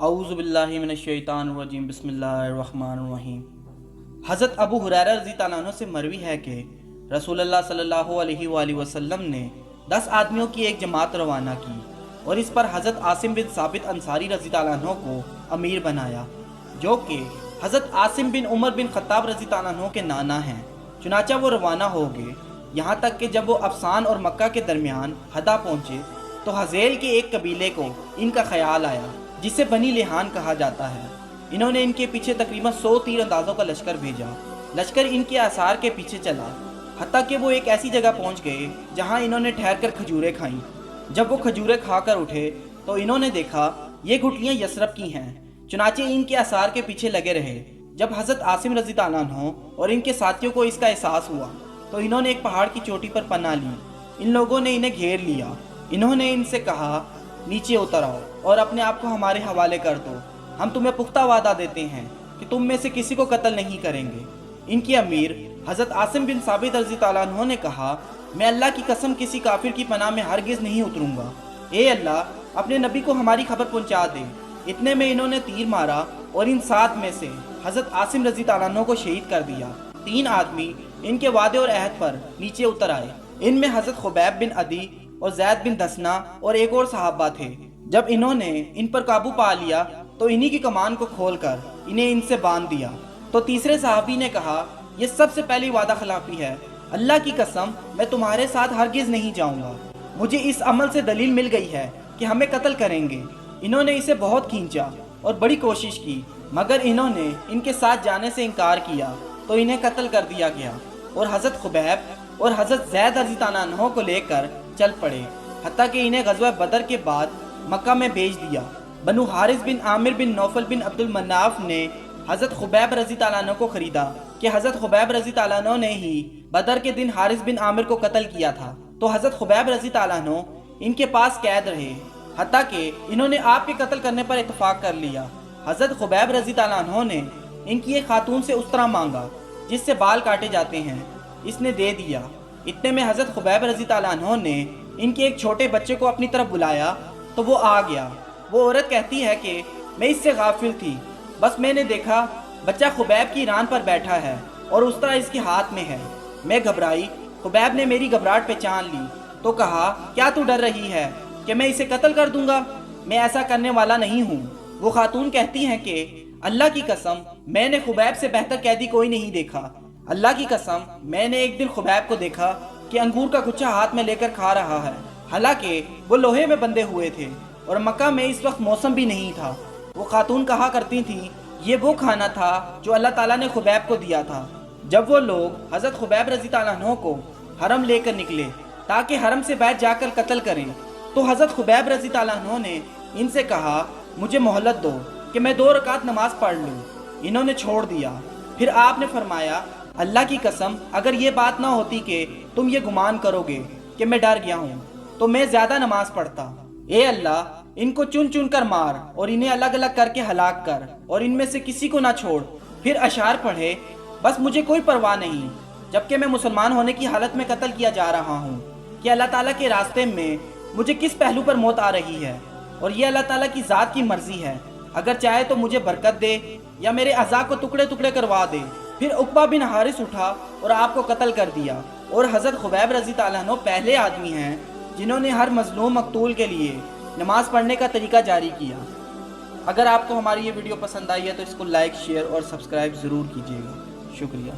اعوذ باللہ من الشیطان الرجیم بسم اللہ الرحمن الرحیم۔ حضرت ابو ہریرہ رضی اللہ عنہ سے مروی ہے کہ رسول اللہ صلی اللہ علیہ وآلہ وسلم نے 10 آدمیوں کی ایک جماعت روانہ کی اور اس پر حضرت عاصم بن ثابت انصاری رضی اللہ عنہ کو امیر بنایا، جو کہ حضرت عاصم بن عمر بن خطاب رضی اللہ عنہ کے نانا ہیں۔ چنانچہ وہ روانہ ہو گئے، یہاں تک کہ جب وہ افسان اور مکہ کے درمیان ہدا پہنچے تو حذیل کے ایک قبیلے کو ان کا خیال آیا جسے بنی لحان کہا جاتا ہے۔ انہوں نے ان کے پیچھے تقریباً 100 تیر اندازوں کا لشکر بھیجا۔ لشکر ان کے آثار کے پیچھے چلا، حتیٰ کہ وہ ایک ایسی جگہ پہنچ گئے جہاں انہوں نے ٹھہر کر کھجوریں کھائیں۔ جب وہ کھجوریں کھا کر اٹھے تو انہوں نے دیکھا یہ گھٹلیاں یثرب کی ہیں، چنانچہ ان کے آثار کے پیچھے لگے رہے۔ جب حضرت عاصم رضی اللہ عنہ اور ان کے ساتھیوں کو اس کا احساس ہوا تو انہوں نے ایک پہاڑ کی چوٹی پر پناہ لی۔ ان لوگوں نے انہیں گھیر لیا۔ انہوں نے ان سے کہا، نیچے اتر آؤ اور اپنے آپ کو ہمارے حوالے کر دو، ہم تمہیں پختہ وعدہ دیتے ہیں کہ تم میں سے کسی کو قتل نہیں کریں گے۔ ان کے امیر حضرت عاصم بن ثابت رضی اللہ عنہ نے کہا، میں اللہ کی قسم کسی کافر کی پناہ میں ہرگز نہیں اتروں گا، اے اللہ اپنے نبی کو ہماری خبر پہنچا دے۔ اتنے میں انہوں نے تیر مارا اور ان 7 میں سے حضرت عاصم رضی اللہ عنہ کو شہید کر دیا۔ 3 آدمی ان کے وعدے اور عہد پر نیچے اتر آئے، ان میں حضرت خبیب بن عدی اور زید بن دسنا اور ایک اور صحابہ تھے۔ جب انہوں نے ان پر قابو پا لیا تو انہی کی کمان کو کھول کر انہیں ان سے باندھ دیا۔ تو تیسرے صحابی نے کہا، یہ سب سے پہلی وعدہ خلافی ہے، اللہ کی قسم میں تمہارے ساتھ ہرگز نہیں جاؤں گا، مجھے اس عمل سے دلیل مل گئی ہے کہ ہمیں قتل کریں گے۔ انہوں نے اسے بہت کھینچا اور بڑی کوشش کی، مگر انہوں نے ان کے ساتھ جانے سے انکار کیا تو انہیں قتل کر دیا گیا، اور حضرت خبیب اور حضرت زید رضی اللہ عنہ کو لے کر چل پڑے، حتیٰ کہ انہیں غزوہ بدر کے بعد مکہ میں بھیج دیا۔ بنو حارث بن عامر بن نوفل بن عبد المناف نے حضرت خبیب رضی اللہ عنہ کو خریدا کہ حضرت خبیب رضی اللہ عنہ نے ہی بدر کے دن حارث بن عامر کو قتل کیا تھا، تو حضرت خبیب رضی اللہ عنہ ان کے پاس قید رہے، حتیٰ کہ انہوں نے آپ کے قتل کرنے پر اتفاق کر لیا۔ حضرت خبیب رضی اللہ عنہ نے ان کی ایک خاتون سے استرا مانگا جس سے بال کاٹے جاتے ہیں، اس نے دے دیا۔ اتنے میں حضرت خبیب رضی اللہ عنہ نے ان کے ایک چھوٹے بچے کو اپنی طرف بلایا تو وہ آ گیا۔ وہ عورت کہتی ہے کہ میں اس سے غافل تھی، بس میں نے دیکھا بچہ خبیب کی ران پر بیٹھا ہے اور استرا اس کے ہاتھ میں ہے، میں گھبرائی۔ خبیب نے میری گھبراہٹ پہچان لی تو کہا، کیا تو ڈر رہی ہے کہ میں اسے قتل کر دوں گا؟ میں ایسا کرنے والا نہیں ہوں۔ وہ خاتون کہتی ہیں کہ اللہ کی قسم میں نے خبیب سے بہتر قیدی کوئی نہیں دیکھا، اللہ کی قسم میں نے ایک دن خبیب کو دیکھا کہ انگور کا گچھا ہاتھ میں لے کر کھا رہا ہے، حالانکہ وہ لوہے میں بندھے ہوئے تھے اور مکہ میں اس وقت موسم بھی نہیں تھا۔ وہ خاتون کہا کرتی تھیں، یہ وہ کھانا تھا جو اللہ تعالیٰ نے خبیب کو دیا تھا۔ جب وہ لوگ حضرت خبیب رضی اللہ عنہ کو حرم لے کر نکلے تاکہ حرم سے باہر جا کر قتل کریں تو حضرت خبیب رضی اللہ عنہ نے ان سے کہا، مجھے مہلت دو کہ میں 2 رکعت نماز پڑھ لوں۔ انہوں نے چھوڑ دیا۔ پھر آپ نے فرمایا، اللہ کی قسم اگر یہ بات نہ ہوتی کہ تم یہ گمان کرو گے کہ میں ڈر گیا ہوں تو میں زیادہ نماز پڑھتا۔ اے اللہ ان کو چن چن کر مار اور انہیں الگ الگ کر کے ہلاک کر اور ان میں سے کسی کو نہ چھوڑ۔ پھر اشعار پڑھے، بس مجھے کوئی پرواہ نہیں جبکہ میں مسلمان ہونے کی حالت میں قتل کیا جا رہا ہوں کہ اللہ تعالیٰ کے راستے میں مجھے کس پہلو پر موت آ رہی ہے، اور یہ اللہ تعالیٰ کی ذات کی مرضی ہے، اگر چاہے تو مجھے برکت دے یا میرے اعضاء کو ٹکڑے ٹکڑے کروا دے۔ پھر عقبہ بن حارث اٹھا اور آپ کو قتل کر دیا، اور حضرت خبیب رضی اللہ عنہ پہلے آدمی ہیں جنہوں نے ہر مظلوم مقتول کے لیے نماز پڑھنے کا طریقہ جاری کیا۔ اگر آپ کو ہماری یہ ویڈیو پسند آئی ہے تو اس کو لائک، شیئر اور سبسکرائب ضرور کیجیے گا۔ شکریہ۔